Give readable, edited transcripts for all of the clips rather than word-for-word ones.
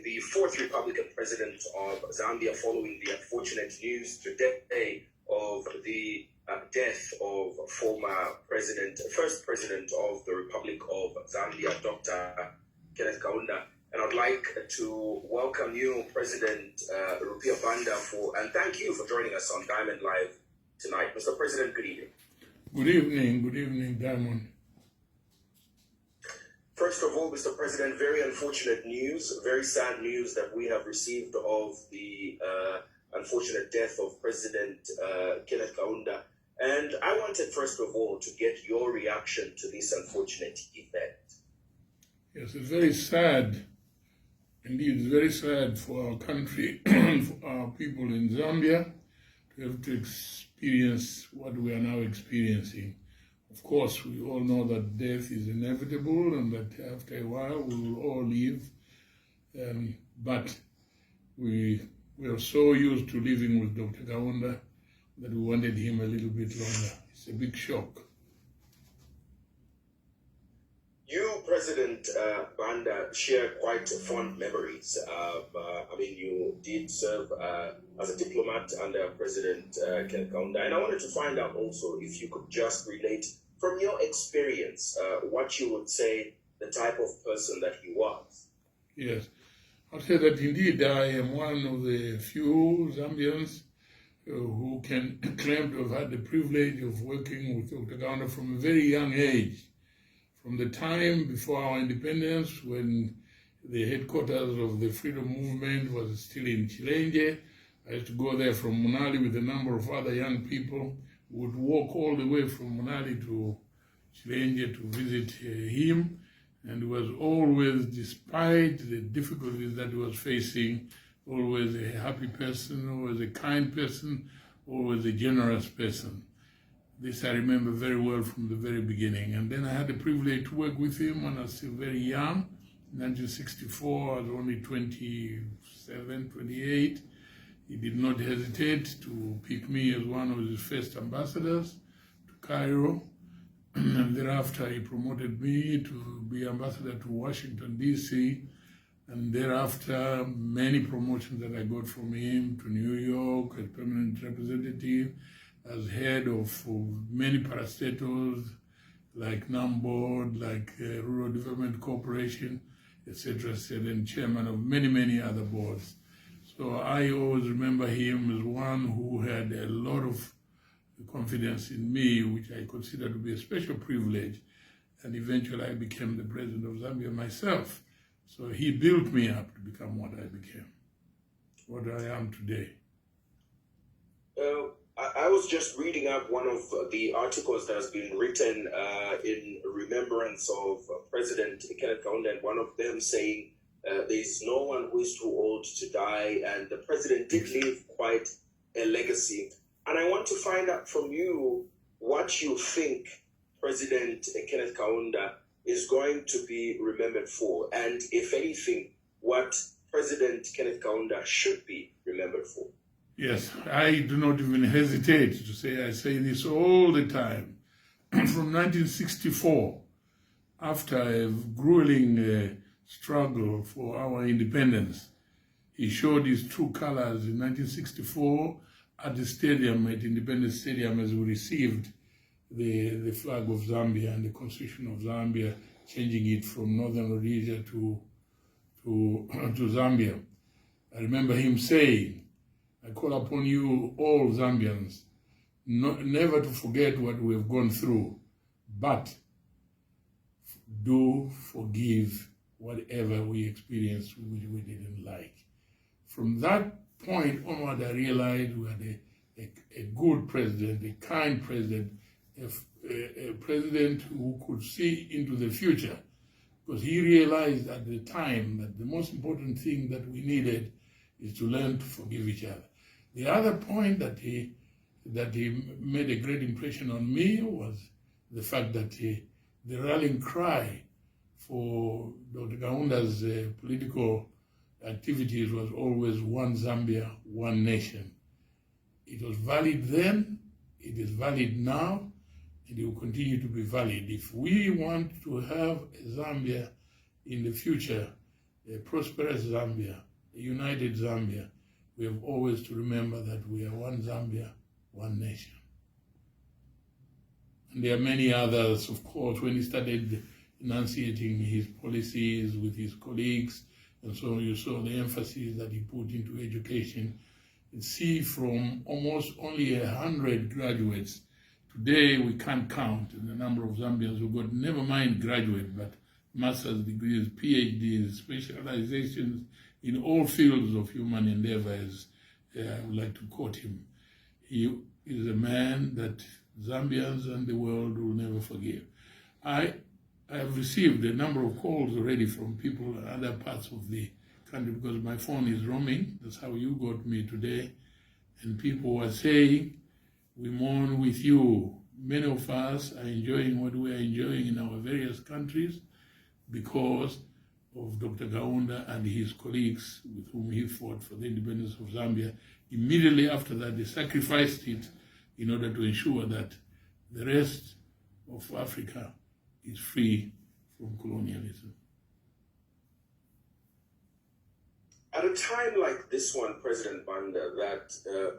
the fourth Republican president of Zambia following the unfortunate news today of the death of first president of the Republic of Zambia, Dr. Kenneth Kaunda. And I'd like to welcome you, President Rupiah Banda, and thank you for joining us on Diamond Live tonight. Mr. President, good evening. Good evening, Diamond. First of all, Mr. President, very unfortunate news, very sad news that we have received of the unfortunate death of President Kenneth Kaunda. And I wanted, first of all, to get your reaction to this unfortunate event. Yes, it's very sad. Indeed, it's very sad for our country and for our people in Zambia to have to experience what we are now experiencing. Of course, we all know that death is inevitable and that after a while we will all leave. But we are so used to living with Dr. Kaunda that we wanted him a little bit longer. It's a big shock. You, President Banda, share quite fond memories. You did serve as a diplomat under President Kenneth Kaunda. And I wanted to find out also if you could just relate from your experience what you would say the type of person that he was. Yes, I'll say that indeed I am one of the few Zambians who can claim to have had the privilege of working with Dr. Kaunda from a very young age. From the time before our independence, when the headquarters of the freedom movement was still in Chilenge, I used to go there from Munali with a number of other young people. We would walk all the way from Munali to Chilenge to visit him, and he was always, despite the difficulties that he was facing, always a happy person, always a kind person, always a generous person. This I remember very well from the very beginning. And then I had the privilege to work with him when I was still very young. In 1964, I was only 27, 28. He did not hesitate to pick me as one of his first ambassadors to Cairo. And thereafter, he promoted me to be ambassador to Washington, D.C. And thereafter, many promotions that I got from him to New York as permanent representative, as head of many parastatals like NAMBORD, like Rural Development Corporation, etc., and chairman of many, many other boards. So I always remember him as one who had a lot of confidence in me, which I consider to be a special privilege. And eventually I became the president of Zambia myself. So he built me up to become what I became, what I am today. I was just reading up one of the articles that has been written in remembrance of President Kenneth Kaunda, and one of them saying there is no one who is too old to die, and the president did leave quite a legacy. And I want to find out from you what you think President Kenneth Kaunda is going to be remembered for, and if anything, what President Kenneth Kaunda should be remembered for. Yes, I do not even hesitate to say, I say this all the time. From 1964, after a grueling struggle for our independence, he showed his true colors in 1964 at the stadium, at Independence Stadium, as we received the flag of Zambia and the Constitution of Zambia, changing it from Northern Rhodesia to Zambia. I remember him saying, I call upon you, all Zambians, never to forget what we have gone through, but do forgive whatever we experienced which we didn't like. From that point onward, I realized we had a good president, a kind president, a president who could see into the future, because he realized at the time that the most important thing that we needed is to learn to forgive each other. The other point that he made a great impression on me was the fact that the rallying cry for Dr. Kaunda's political activities was always one Zambia, one nation. It was valid then, it is valid now, and it will continue to be valid. If we want to have a Zambia in the future a prosperous Zambia, a united Zambia, we have always to remember that we are one Zambia, one nation. And there are many others, of course, when he started enunciating his policies with his colleagues, and so you saw the emphasis that he put into education. See, from almost only 100 graduates, today we can't count the number of Zambians who got, never mind graduate, but master's degrees, PhDs, specializations in all fields of human endeavor, as I would like to quote him. He is a man that Zambians and the world will never forgive. I have received a number of calls already from people in other parts of the country because my phone is roaming. That's how you got me today. And people were saying, we mourn with you. Many of us are enjoying what we are enjoying in our various countries because of Dr. Kaunda and his colleagues with whom he fought for the independence of Zambia. Immediately after that, they sacrificed it in order to ensure that the rest of Africa is free from colonialism. At a time like this one, President Banda, that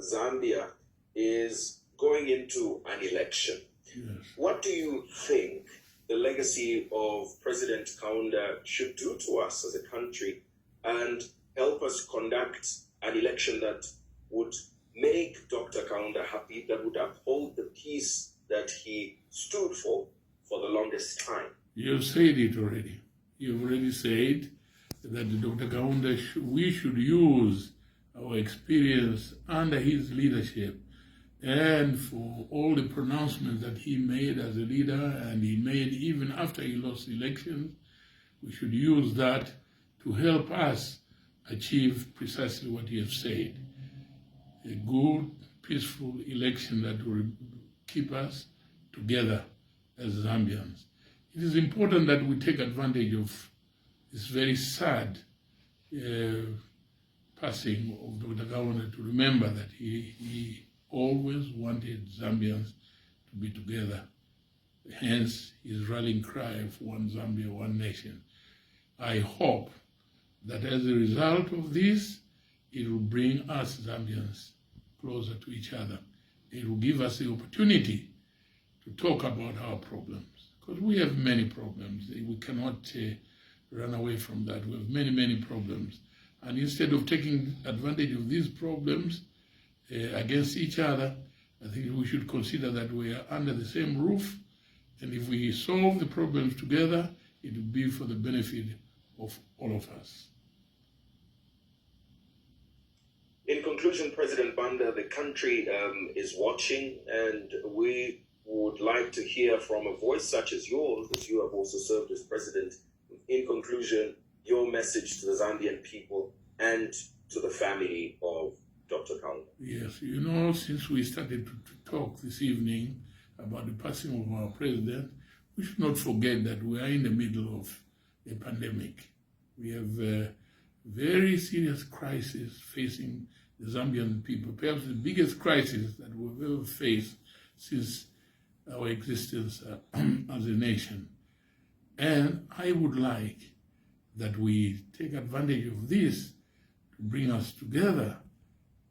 Zambia is going into an election, Yes. what do you think the legacy of President Kaunda should do to us as a country and help us conduct an election that would make Dr. Kaunda happy, that would uphold the peace that he stood for the longest time? You've said it already. You've already said that Dr. Kaunda, we should use our experience under his leadership and for all the pronouncements that he made as a leader and he made even after he lost elections, we should use that to help us achieve precisely what he has said. A good, peaceful election that will keep us together as Zambians. It is important that we take advantage of this very sad passing of Dr. Kaunda to remember that he always wanted Zambians to be together. Hence his rallying cry for one Zambia, one nation. I hope that as a result of this, it will bring us Zambians closer to each other. It will give us the opportunity to talk about our problems, because we have many problems. We cannot run away from that. We have many, many problems. And instead of taking advantage of these problems against each other, I think we should consider that we are under the same roof, and if we solve the problems together, it will be for the benefit of all of us. In conclusion, President Banda, the country is watching, and we would like to hear from a voice such as yours, as you have also served as president. In conclusion, your message to the Zambian people and to the family of Dr. Kaunda. Yes, you know, since we started to talk this evening about the passing of our president, we should not forget that we are in the middle of a pandemic. We have a very serious crisis facing the Zambian people, perhaps the biggest crisis that we've ever faced since our existence as a nation. And I would like that we take advantage of this to bring us together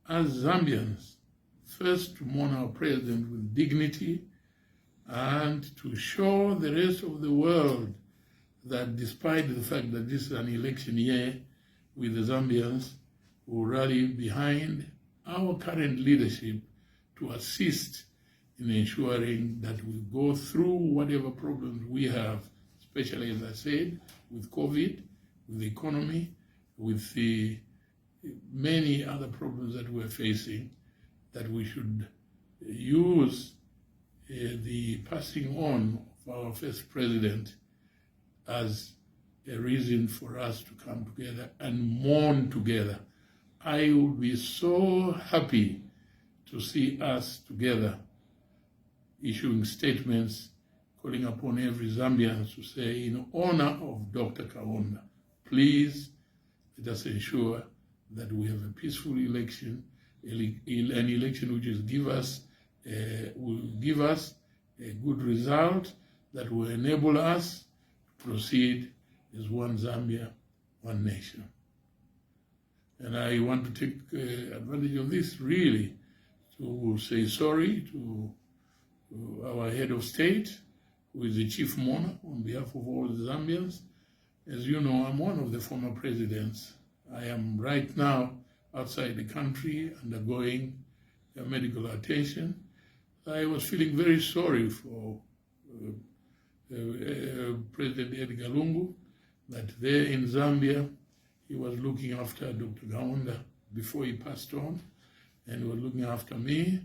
as Zambians, first to mourn our president with dignity and to show the rest of the world that despite the fact that this is an election year, with the Zambians who rally behind our current leadership to assist in ensuring that we go through whatever problems we have, especially, as I said, with COVID, with the economy, with the many other problems that we're facing, that we should use the passing on of our first president as a reason for us to come together and mourn together. I would be so happy to see us together issuing statements calling upon every Zambian to say, in honor of Dr. Kaunda, please let us ensure that we have a peaceful election, an election which will give us a good result that will enable us to proceed as one Zambia, one nation. And I want to take advantage of this really to say sorry to our head of state, who is the chief monarch on behalf of all the Zambians. As you know, I'm one of the former presidents. I am right now outside the country undergoing medical attention. I was feeling very sorry for President Edgar Lungu, that there in Zambia, he was looking after Dr. Kaunda before he passed on, and he was looking after me.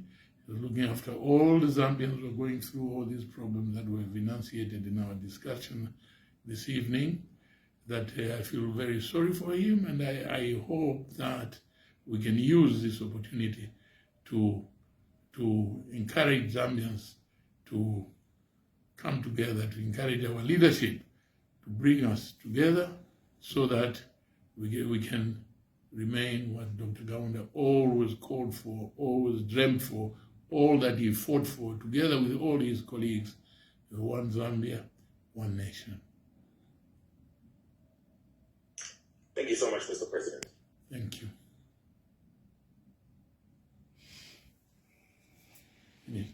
He was looking after all the Zambians who were going through all these problems that were enunciated in our discussion this evening. That I feel very sorry for him, and I hope that we can use this opportunity to encourage Zambians to come together, to encourage our leadership to bring us together so that we can remain what Dr. Kaunda always called for, always dreamt for, all that he fought for, together with all his colleagues, one Zambia, one nation. Thank you so much, Mr. President.